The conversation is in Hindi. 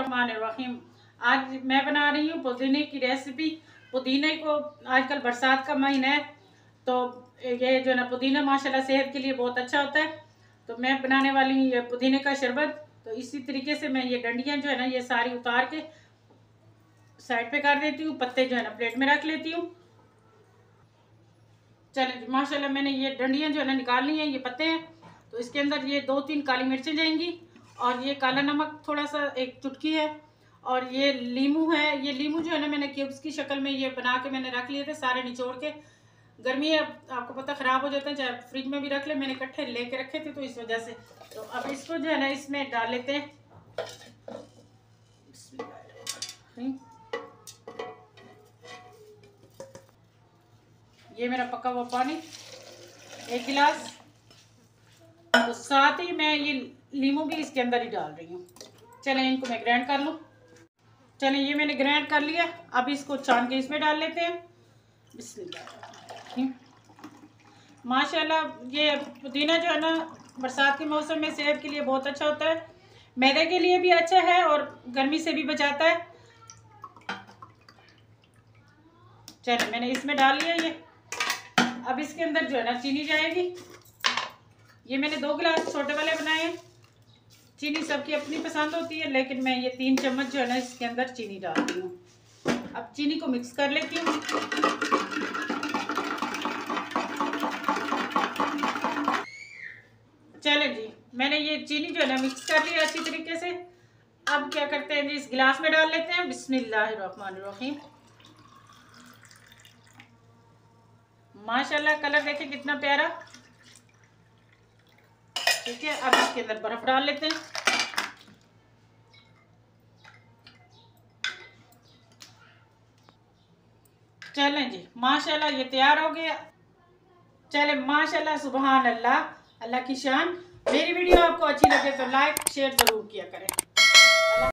बिस्मिल्लाहिर्रहमानिर्रहीम। आज मैं बना रही हूँ पुदीने की रेसिपी। पुदीने को आजकल बरसात का महीना है, तो ये जो ना पुदीना माशाल्लाह सेहत के लिए बहुत अच्छा होता है। तो मैं बनाने वाली हूँ ये पुदीने का शरबत। तो इसी तरीके से मैं ये डंडियाँ जो है ना ये सारी उतार के साइड पे कर देती हूँ। पत्ते जो है ना प्लेट में रख लेती हूँ। चलें माशाल्लाह मैंने ये डंडियाँ जो है ना निकाल ली हैं, ये पत्ते हैं। तो इसके अंदर ये 2-3 काली मिर्चें जाएंगी और ये काला नमक थोड़ा सा एक चुटकी है, और ये लीमू है। ये लीमू जो है ना मैंने क्यूब्स की शक्ल में ये बना के मैंने रख लिए थे सारे निचोड़ के। गर्मी है, आपको पता ख़राब हो जाते हैं, चाहे फ्रिज में भी रख ले। मैंने इकट्ठे लेके रखे थे तो इस वजह से। तो अब इसको जो है ना इसमें डाल लेते हैं। ये मेरा पका हुआ पानी 1 गिलास, तो साथ ही मैं ये लीमू भी इसके अंदर ही डाल रही हूँ। चलें इनको मैं ग्राइंड कर लूँ। चलें ये मैंने ग्राइंड कर लिया। अब इसको छान के इसमें डाल लेते हैं। बिस्मिल्लाह। माशाल्लाह ये पुदीना जो है ना बरसात के मौसम में सेहत के लिए बहुत अच्छा होता है, मैदे के लिए भी अच्छा है और गर्मी से भी बचाता है। चलें मैंने इसमें डाल लिया ये। अब इसके अंदर जो है ना चीनी जाएगी। ये मैंने 2 गिलास छोटे वाले बनाए हैं। चीनी सबकी अपनी पसंद होती है, लेकिन मैं ये 3 चम्मच जो है ना इसके अंदर चीनी डालती हूँ। अब चीनी को मिक्स कर लेती हूँ। चले जी, मैंने ये चीनी जो है ना मिक्स कर लिया अच्छी तरीके से। अब क्या करते हैं जी, इस गिलास में डाल लेते हैं। बिस्मिल्लाहिर्रहमानिर्रहीम। माशाल्लाह कलर देखिए कितना प्यारा। ठीक है, अब इसके अंदर बर्फ डाल लेते हैं। चलें जी माशाल्लाह ये तैयार हो गया। चलें माशाल्लाह सुबहान अल्लाह, अल्लाह की शान। मेरी वीडियो आपको अच्छी लगे तो लाइक शेयर ज़रूर किया करें।